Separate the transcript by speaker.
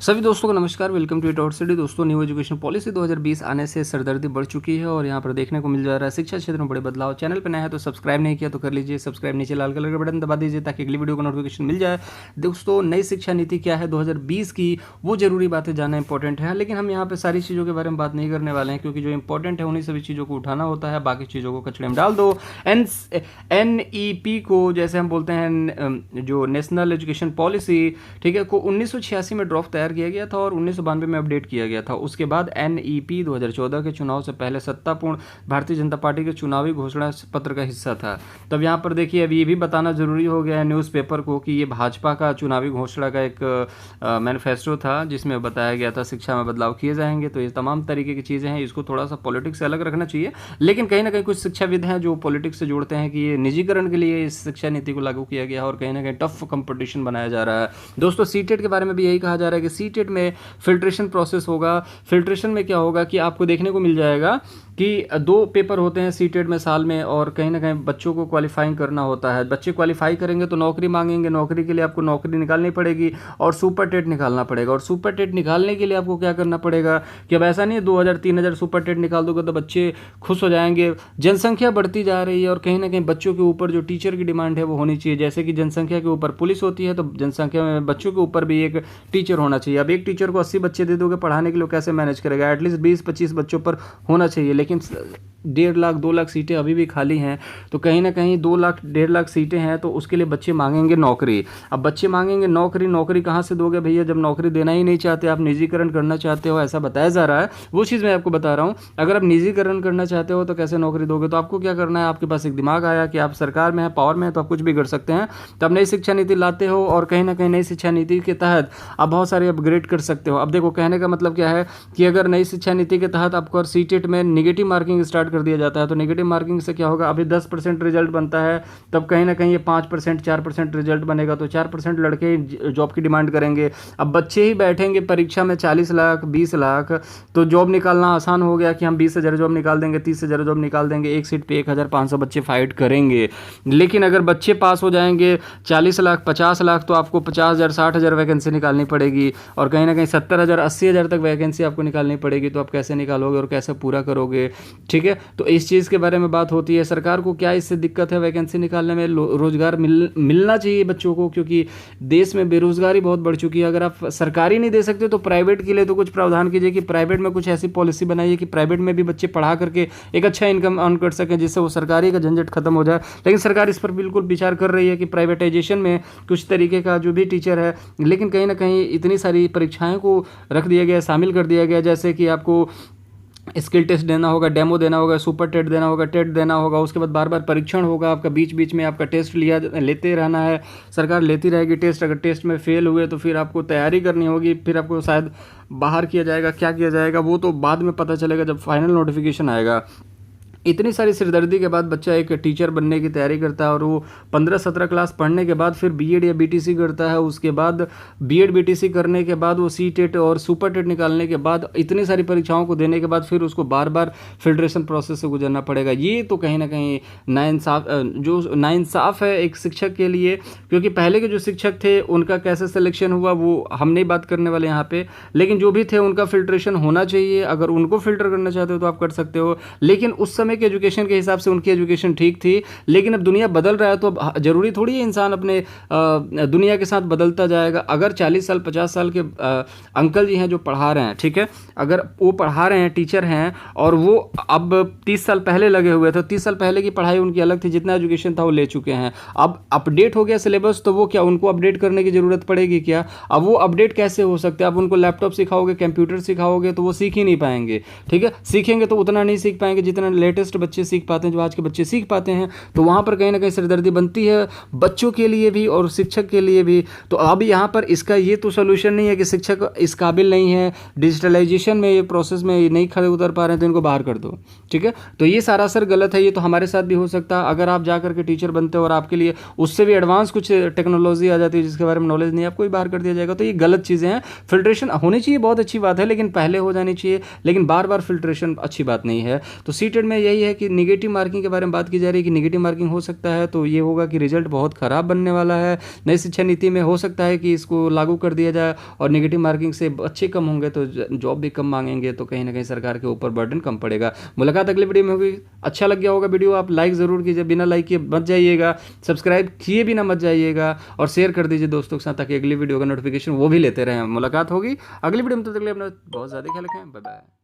Speaker 1: सभी दोस्तों को नमस्कार। Welcome to it study. दोस्तों, न्यू एजुकेशन पॉलिसी 2020 आने से सरदर्दी बढ़ चुकी है और यहाँ पर देखने को मिल जा रहा है शिक्षा क्षेत्र में बड़े बदलाव। चैनल पर नया है तो सब्सक्राइब नहीं किया तो कर लीजिए सब्सक्राइब, नीचे लाल कलर का बटन दबा दीजिए ताकि अगली वीडियो का नोटिफिकेशन मिल जाए। दोस्तों, नई शिक्षा नीति क्या है 2020 की, वो जरूरी बातें जानना इंपॉर्टेंट है, लेकिन हम यहाँ पर सारी चीज़ों के बारे में बात नहीं करने वाले हैं क्योंकि जो इंपॉर्टेंट है उन्हीं सभी चीज़ों को उठाना होता है, बाकी चीज़ों को कचड़े में डाल दो। NEP को जैसे हम बोलते हैं जो नेशनल एजुकेशन पॉलिसी, ठीक है, को 1986 में ड्राफ्ट तैयार किया गया था और 1992 में अपडेट किया गया था। उसके बाद NEP 2014 के चुनाव से पहले सत्तापूर्ण भारतीय जनता पार्टी के चुनावी घोषणा पत्र का हिस्सा था। तब यहाँ पर देखिए, अब ये भी बताना जरूरी हो गया है न्यूज़पेपर को कि ये भाजपा का चुनावी घोषणा का एक मैनिफेस्टो था जिसमें बताया गया था शिक्षा में बदलाव किए जाएंगे। तो ये तमाम तरीके की चीज़ें हैं, इसको थोड़ा सा पॉलिटिक्स से अलग रखना चाहिए, लेकिन कहीं ना कहीं कुछ शिक्षाविद हैं जो पॉलिटिक्स से जोड़ते हैं कि ये निजीकरण के लिए इस शिक्षा नीति को लागू किया गया और कहीं ना कहीं टफ कंपटीशन बनाया जा रहा है। दोस्तों, सीटेट के बारे में भी यही कहा जा रहा है कि सीटेट में फिल्ट्रेशन प्रोसेस होगा। फिल्ट्रेशन में क्या होगा कि आपको देखने को मिल जाएगा कि 2 पेपर होते हैं सीटेट में साल में और कहीं ना कहीं बच्चों को क्वालिफाइंग करना होता है। बच्चे क्वालिफाई करेंगे तो नौकरी मांगेंगे, नौकरी के लिए आपको नौकरी निकालनी पड़ेगी और सुपर टेट निकालना पड़ेगा। और सुपर टेट निकालने के लिए आपको क्या करना पड़ेगा कि अब ऐसा नहीं है 2000 3000 सुपर टेट निकाल दोगे तो बच्चे खुश हो जाएंगे। जनसंख्या बढ़ती जा रही है और कहीं ना कहीं बच्चों के ऊपर जो टीचर की डिमांड है वो होनी चाहिए। जैसे कि जनसंख्या के ऊपर पुलिस होती है तो जनसंख्या में बच्चों के ऊपर भी एक टीचर होना चाहिए। अब एक टीचर को 80 बच्चे दे दोगे पढ़ाने के लिए, कैसे मैनेज करेगा? एटलीस्ट 20-25 बच्चों पर होना चाहिए, लेकिन 1.5 लाख 2 लाख सीटें अभी भी खाली हैं। तो कहीं ना कहीं 2 लाख 1.5 लाख सीटें हैं तो उसके लिए बच्चे मांगेंगे नौकरी। अब बच्चे मांगेंगे नौकरी, नौकरी कहाँ से दोगे भैया जब नौकरी देना ही नहीं चाहते, आप निजीकरण करना चाहते हो, ऐसा बताया जा रहा है। वो चीज़ मैं आपको बता रहा हूँ, अगर आप निजीकरण करना चाहते हो तो कैसे नौकरी दोगे? तो आपको क्या करना है, आपके पास एक दिमाग आया कि आप सरकार में है, पावर में है, तो आप कुछ भी कर सकते हैं। तो आप नई शिक्षा नीति लाते हो और कहीं ना कहीं नई शिक्षा नीति के तहत आप बहुत सारे अपग्रेड कर सकते हो। अब देखो, कहने का मतलब क्या है कि अगर नई शिक्षा नीति के तहत आपको सीटेट में नेगेटिव मार्किंग स्टार्ट कर दिया जाता है तो नेगेटिव मार्किंग से क्या होगा, अभी 10% रिजल्ट बनता है, तब कहीं ना कहीं ये 5% 4% रिजल्ट बनेगा तो 4% लड़के जॉब की डिमांड करेंगे। अब बच्चे ही बैठेंगे परीक्षा में 40 लाख 20 लाख, तो जॉब निकालना आसान हो गया कि हम 20,000 जॉब निकाल देंगे, 30,000 जॉब निकाल देंगे, एक सीट पे 1,500 बच्चे फाइट करेंगे। लेकिन अगर बच्चे पास हो जाएंगे 40 लाख 50 लाख तो आपको 50,000 60,000 वैकेंसी निकालनी पड़ेगी और कहीं ना कहीं 70,000 80,000 तक वैकेंसी आपको निकालनी पड़ेगी। तो आप कैसे निकालोगे और कैसे पूरा करोगे? ठीक है, तो इस चीज़ के बारे में बात होती है। सरकार को क्या इससे दिक्कत है वैकेंसी निकालने में? रोजगार मिलना चाहिए बच्चों को, क्योंकि देश में बेरोजगारी बहुत बढ़ चुकी है। अगर आप सरकारी नहीं दे सकते तो प्राइवेट के लिए तो कुछ प्रावधान कीजिए कि प्राइवेट में कुछ ऐसी पॉलिसी बनाइए कि प्राइवेट में भी बच्चे पढ़ा करके एक अच्छा इनकम अर्न कर सकें, जिससे वो सरकारी का झंझट खत्म हो जाए। लेकिन सरकार इस पर बिल्कुल विचार कर रही है कि प्राइवेटाइजेशन में कुछ तरीके का जो भी टीचर है, लेकिन कहीं ना कहीं इतनी सारी परीक्षाएं को रख दिया गया, शामिल कर दिया गया, जैसे कि आपको स्किल टेस्ट देना होगा, डेमो देना होगा, सुपर टेट देना होगा, टेट देना होगा, उसके बाद बार बार परीक्षण होगा आपका, बीच बीच में आपका टेस्ट लेते रहना है, सरकार लेती रहेगी टेस्ट। अगर टेस्ट में फेल हुए तो फिर आपको तैयारी करनी होगी, फिर आपको शायद बाहर किया जाएगा। क्या किया जाएगा वो तो बाद में पता चलेगा जब फाइनल नोटिफिकेशन आएगा। इतनी सारी सिरदर्दी के बाद बच्चा एक टीचर बनने की तैयारी करता है और वो 15-17 क्लास पढ़ने के बाद फिर बीएड या बीटीसी करता है। उसके बाद बीएड बीटीसी करने के बाद वो सीटेट और सुपर टेट निकालने के बाद इतनी सारी परीक्षाओं को देने के बाद फिर उसको बार बार फिल्ट्रेशन प्रोसेस से गुजरना पड़ेगा। ये तो कहीं ना कहीं नाइंसाफ़ है एक शिक्षक के लिए, क्योंकि पहले के जो शिक्षक थे उनका कैसे सिलेक्शन हुआ वो हम नहीं बात करने वाले यहाँ पे, लेकिन जो भी थे उनका फिल्ट्रेशन होना चाहिए। अगर उनको फिल्टर करना चाहते हो तो आप कर सकते हो, लेकिन उस समय के एजुकेशन के हिसाब से उनकी एजुकेशन ठीक थी। लेकिन अब दुनिया बदल रहा है तो अब जरूरी थोड़ी है इंसान अपने दुनिया के साथ बदलता जाएगा। अगर 40 साल 50 साल के अंकल जी हैं जो पढ़ा रहे हैं, ठीक है, अगर वो पढ़ा रहे हैं, टीचर हैं, और वो अब 30 साल पहले लगे हुए थे, 30 साल पहले की पढ़ाई उनकी अलग थी, जितना एजुकेशन था वो ले चुके हैं। अब अपडेट हो गया सिलेबस, तो वो क्या उनको अपडेट करने की ज़रूरत पड़ेगी क्या? अब वो अपडेट कैसे हो सकते हैं? आप उनको लैपटॉप सिखाओगे, कंप्यूटर सिखाओगे तो वो सीख ही नहीं पाएंगे। ठीक है, सीखेंगे तो उतना नहीं सीख पाएंगे जितना लेटेस्ट बच्चे सीख पाते हैं, जो आज के बच्चे सीख पाते हैं। तो वहाँ पर कहीं ना कहीं सिरदर्दी बनती है बच्चों के लिए भी और शिक्षक के लिए भी। तो अब यहाँ पर इसका ये तो सोल्यूशन नहीं है कि शिक्षक इस काबिल नहीं है, डिजिटलाइजेशन में ये प्रोसेस में नहीं खड़े उतर पा रहे हैं तो इनको बाहर कर दो। ठीक है, तो ये सरासर गलत है। ये तो हमारे साथ भी हो सकता है, अगर आप जा करके टीचर बनते हो और आपके लिए उससे भी एडवांस कुछ टेक्नोलॉजी आ जाती है जिसके बारे में नॉलेज नहीं, आपको भी बाहर कर दिया जाएगा। तो ये गलत चीज़ें हैं। फिल्ट्रेशन होनी चाहिए, बहुत अच्छी बात है, लेकिन पहले हो जानी चाहिए, लेकिन बार बार फिल्ट्रेशन अच्छी बात नहीं है। तो सीटेट में यही यही है कि निगेटिव मार्किंग के बारे में बात की जा रही है कि निगेटिव मार्किंग हो सकता है तो ये होगा कि रिजल्ट बहुत ख़राब बनने वाला है। नई शिक्षा नीति में हो सकता है कि इसको लागू कर दिया जाए और निगेटिव मार्किंग से बच्चे कम होंगे तो जॉब भी कम मांगेंगे, तो कहीं ना कहीं सरकार के ऊपर बर्डन कम पड़ेगा। मुलाकात अगली वीडियो में होगी। अच्छा लग गया होगा वीडियो, आप लाइक ज़रूर कीजिए, बिना लाइक किए मत जाइएगा, सब्सक्राइब किए भी ना मत जाइएगा, और शेयर कर दीजिए दोस्तों के साथ ताकि अगली वीडियो का नोटिफिकेशन वो भी लेते रहें। मुलाकात होगी अगली वीडियो में, तो तक के लिए अपना बहुत ज़्यादा ख्याल रखें। Bye bye.